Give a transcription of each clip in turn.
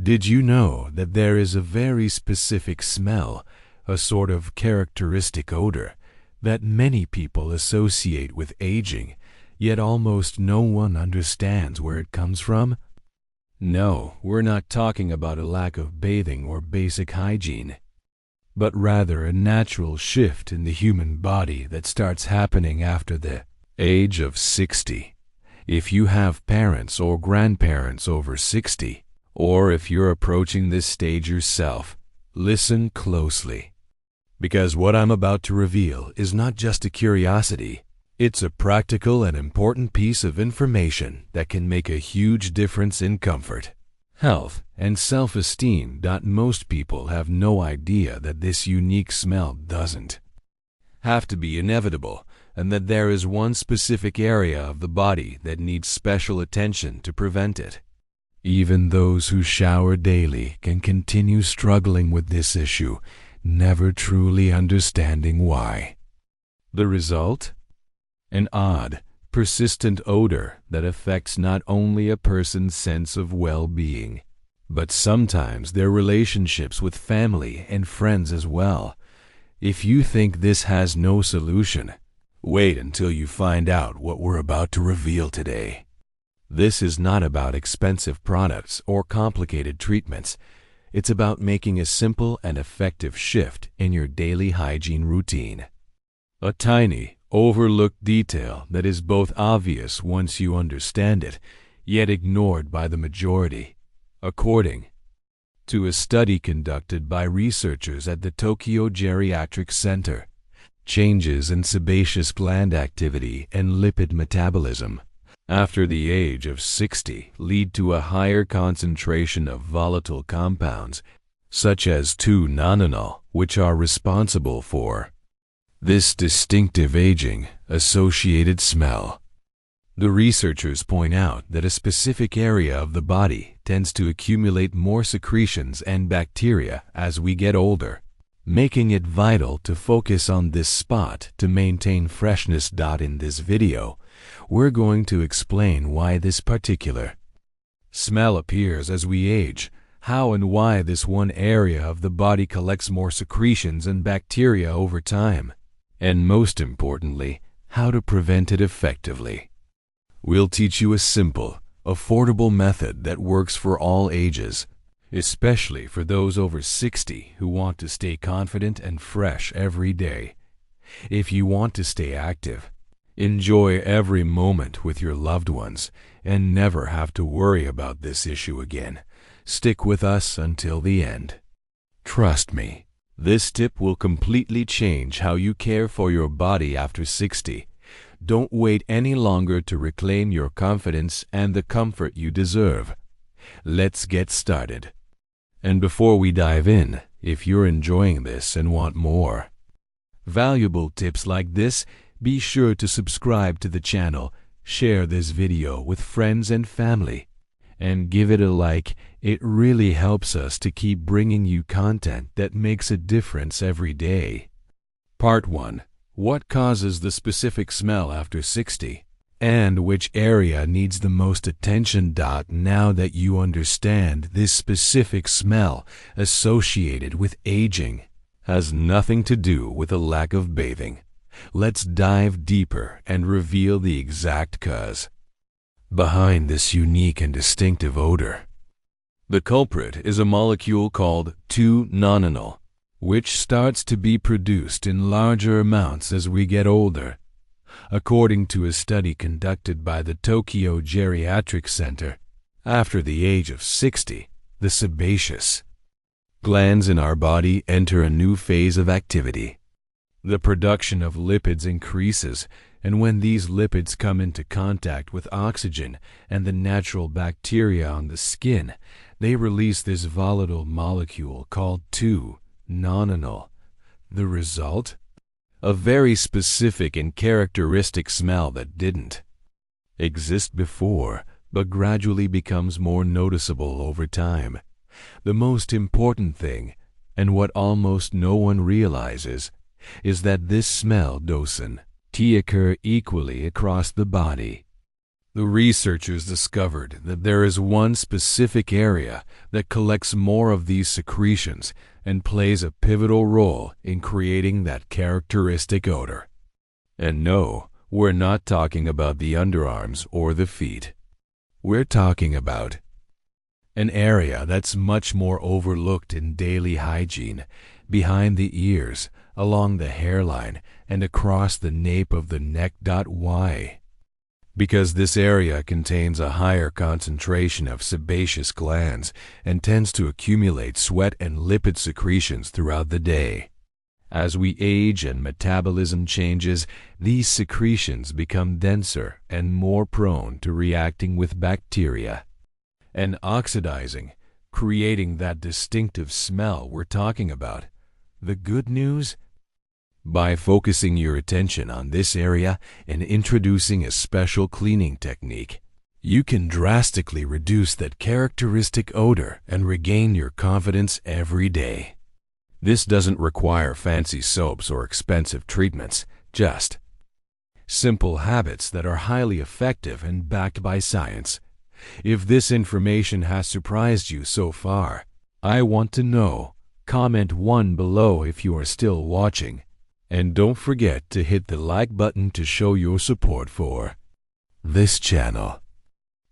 Did you know that there is a very specific smell, a sort of characteristic odor, that many people associate with aging, yet almost no one understands where it comes from? No, we're not talking about a lack of bathing or basic hygiene, but rather a natural shift in the human body that starts happening after the age of 60. If you have parents or grandparents over 60, or if you're approaching this stage yourself, listen closely. Because what I'm about to reveal is not just a curiosity, it's a practical and important piece of information that can make a huge difference in comfort, health, and self-esteem that most people have no idea that this unique smell doesn't have to be inevitable, and that there is one specific area of the body that needs special attention to prevent it. Even those who shower daily can continue struggling with this issue, never truly understanding why. The result? An odd, persistent odor that affects not only a person's sense of well-being, but sometimes their relationships with family and friends as well. If you think this has no solution, wait until you find out what we're about to reveal today. This is not about expensive products or complicated treatments. It's about making a simple and effective shift in your daily hygiene routine. A tiny, overlooked detail that is both obvious once you understand it, yet ignored by the majority. According to a study conducted by researchers at the Tokyo Geriatric Center, changes in sebaceous gland activity and lipid metabolism after the age of 60 lead to a higher concentration of volatile compounds, such as 2-nonenal, which are responsible for this distinctive aging-associated smell. The researchers point out that a specific area of the body tends to accumulate more secretions and bacteria as we get older, making it vital to focus on this spot to maintain freshness. In this video, we're going to explain why this particular smell appears as we age, how and why this one area of the body collects more secretions and bacteria over time, and most importantly, how to prevent it effectively. We'll teach you a simple, affordable method that works for all ages, especially for those over 60 who want to stay confident and fresh every day. If you want to stay active, enjoy every moment with your loved ones, and never have to worry about this issue again, stick with us until the end. Trust me, this tip will completely change how you care for your body after 60. Don't wait any longer to reclaim your confidence and the comfort you deserve. Let's get started. And before we dive in, if you're enjoying this and want more valuable tips like this, be sure to subscribe to the channel, share this video with friends and family, and give it a like. It really helps us to keep bringing you content that makes a difference every day. Part 1. What causes the specific smell after 60? And which area needs the most attention? Now that you understand this specific smell associated with aging has nothing to do with a lack of bathing, let's dive deeper and reveal the exact cause behind this unique and distinctive odor. The culprit is a molecule called 2-nonenal, which starts to be produced in larger amounts as we get older. According to a study conducted by the Tokyo Geriatric Center, after the age of 60, the sebaceous glands in our body enter a new phase of activity. The production of lipids increases, and when these lipids come into contact with oxygen and the natural bacteria on the skin, they release this volatile molecule called 2-nonenal. The result? A very specific and characteristic smell that didn't exist before, but gradually becomes more noticeable over time. The most important thing, and what almost no one realizes, is that this smell doesn't occur equally across the body. The researchers discovered that there is one specific area that collects more of these secretions and plays a pivotal role in creating that characteristic odor. And no, we're not talking about the underarms or the feet. We're talking about an area that's much more overlooked in daily hygiene, behind the ears, along the hairline, and across the nape of the neck. Why? Because this area contains a higher concentration of sebaceous glands and tends to accumulate sweat and lipid secretions throughout the day. As we age and metabolism changes, these secretions become denser and more prone to reacting with bacteria and oxidizing, creating that distinctive smell we're talking about. The good news? By focusing your attention on this area and introducing a special cleaning technique, you can drastically reduce that characteristic odor and regain your confidence every day. This doesn't require fancy soaps or expensive treatments, just simple habits that are highly effective and backed by science. If this information has surprised you so far, I want to know. Comment 1 below if you are still watching. And don't forget to hit the like button to show your support for this channel.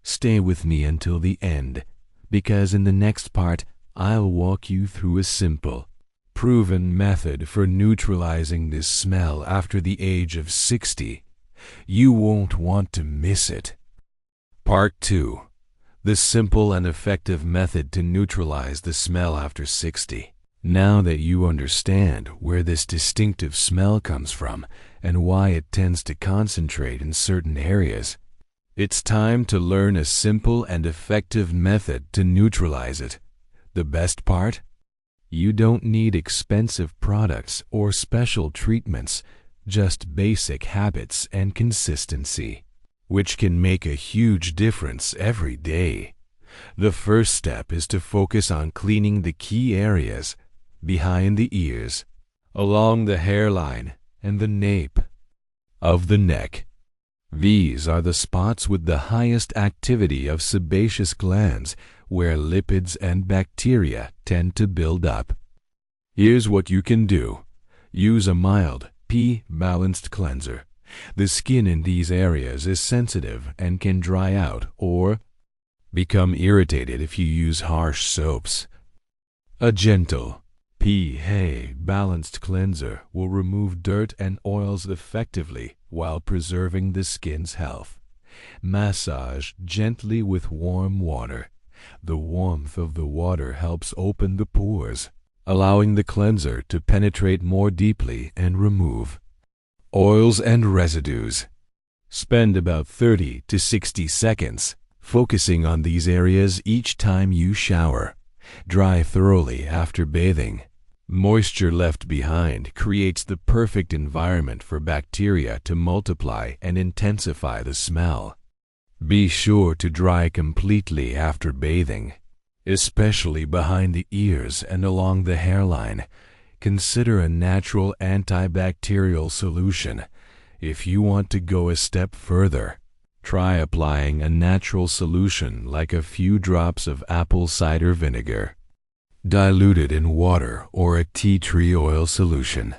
Stay with me until the end, because in the next part, I'll walk you through a simple, proven method for neutralizing this smell after the age of 60. You won't want to miss it. Part 2. The simple and effective method to neutralize the smell after 60. Now that you understand where this distinctive smell comes from and why it tends to concentrate in certain areas, it's time to learn a simple and effective method to neutralize it. The best part? You don't need expensive products or special treatments, just basic habits and consistency, which can make a huge difference every day. The first step is to focus on cleaning the key areas behind the ears, along the hairline, and the nape of the neck. These are the spots with the highest activity of sebaceous glands, where lipids and bacteria tend to build up. Here's what you can do. Use a mild, pH-balanced cleanser. The skin in these areas is sensitive and can dry out or become irritated if you use harsh soaps. A gentle, pH-balanced cleanser will remove dirt and oils effectively while preserving the skin's health. Massage gently with warm water. The warmth of the water helps open the pores, allowing the cleanser to penetrate more deeply and remove oils and residues. Spend about 30 to 60 seconds focusing on these areas each time you shower. Dry thoroughly after bathing. Moisture left behind creates the perfect environment for bacteria to multiply and intensify the smell. Be sure to dry completely after bathing, especially behind the ears and along the hairline. Consider a natural antibacterial solution. If you want to go a step further, try applying a natural solution like a few drops of apple cider vinegar, diluted in water, or a tea tree oil solution.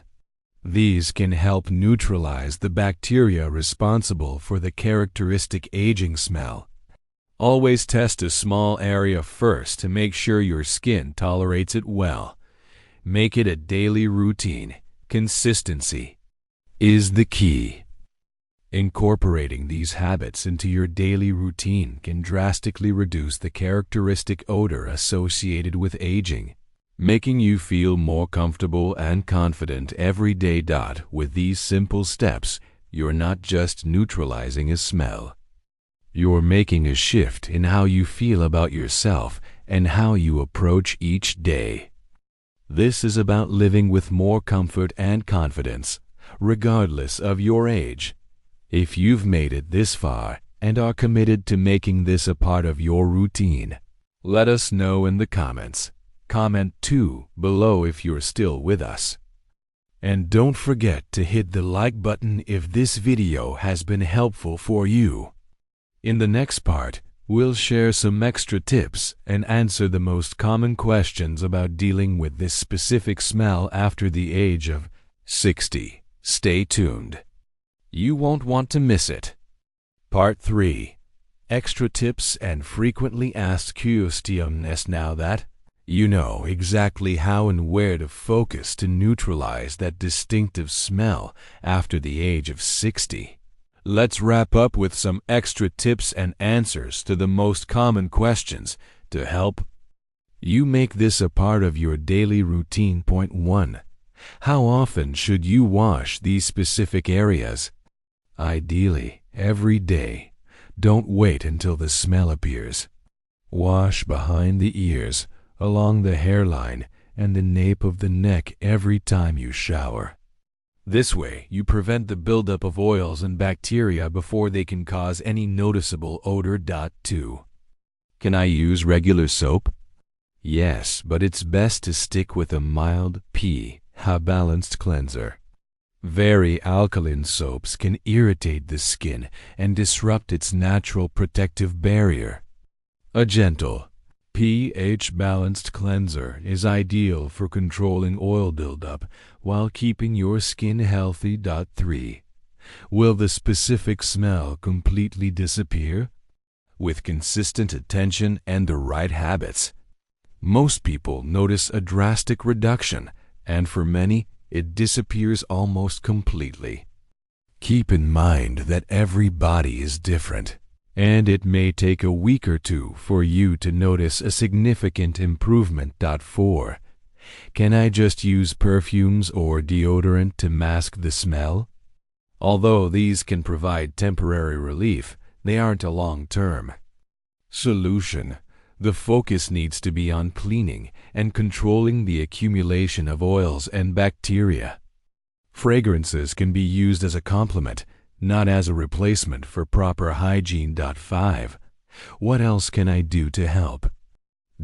These can help neutralize the bacteria responsible for the characteristic aging smell. Always test a small area first to make sure your skin tolerates it well. Make it a daily routine. Consistency is the key. Incorporating these habits into your daily routine can drastically reduce the characteristic odor associated with aging, making you feel more comfortable and confident every day. With these simple steps, you're not just neutralizing a smell. You're making a shift in how you feel about yourself and how you approach each day. This is about living with more comfort and confidence, regardless of your age. If you've made it this far and are committed to making this a part of your routine, let us know in the comments. Comment 2 below if you're still with us. And don't forget to hit the like button if this video has been helpful for you. In the next part, we'll share some extra tips and answer the most common questions about dealing with this specific smell after the age of 60. Stay tuned. You won't want to miss it. Part 3. Extra tips and frequently asked questions. Now that you know exactly how and where to focus to neutralize that distinctive smell after the age of 60, let's wrap up with some extra tips and answers to the most common questions to help you make this a part of your daily routine. Point 1. How often should you wash these specific areas? Ideally, every day. Don't wait until the smell appears. Wash behind the ears, along the hairline, and the nape of the neck every time you shower. This way, you prevent the buildup of oils and bacteria before they can cause any noticeable odor. 2. Can I use regular soap? Yes, but it's best to stick with a mild pH balanced cleanser. Very alkaline soaps can irritate the skin and disrupt its natural protective barrier. A gentle, pH-balanced cleanser is ideal for controlling oil buildup while keeping your skin healthy. 3. Will the specific smell completely disappear? With consistent attention and the right habits, most people notice a drastic reduction, and for many, it disappears almost completely. Keep in mind that every body is different, and it may take a week or two for you to notice a significant improvement. 4. Can I just use perfumes or deodorant to mask the smell? Although these can provide temporary relief, they aren't a long-term solution. The focus needs to be on cleaning and controlling the accumulation of oils and bacteria. Fragrances can be used as a complement, not as a replacement for proper hygiene. 5. What else can I do to help?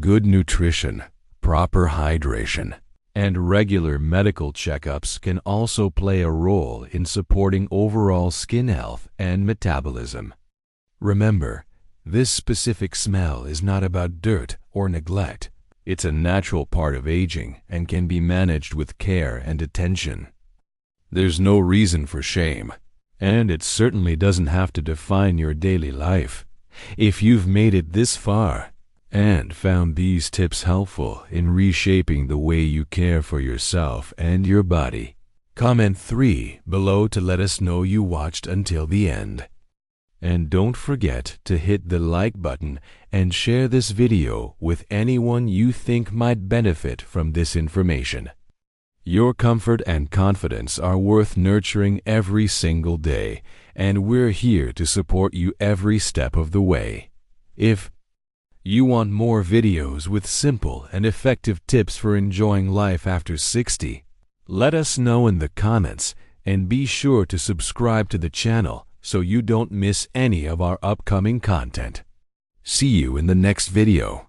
Good nutrition, proper hydration, and regular medical checkups can also play a role in supporting overall skin health and metabolism. Remember, this specific smell is not about dirt or neglect. It's a natural part of aging and can be managed with care and attention. There's no reason for shame, and it certainly doesn't have to define your daily life. If you've made it this far and found these tips helpful in reshaping the way you care for yourself and your body, comment 3 below to let us know you watched until the end. And don't forget to hit the like button and share this video with anyone you think might benefit from this information. Your comfort and confidence are worth nurturing every single day, and we're here to support you every step of the way. If you want more videos with simple and effective tips for enjoying life after 60, let us know in the comments, and be sure to subscribe to the channel so you don't miss any of our upcoming content. See you in the next video.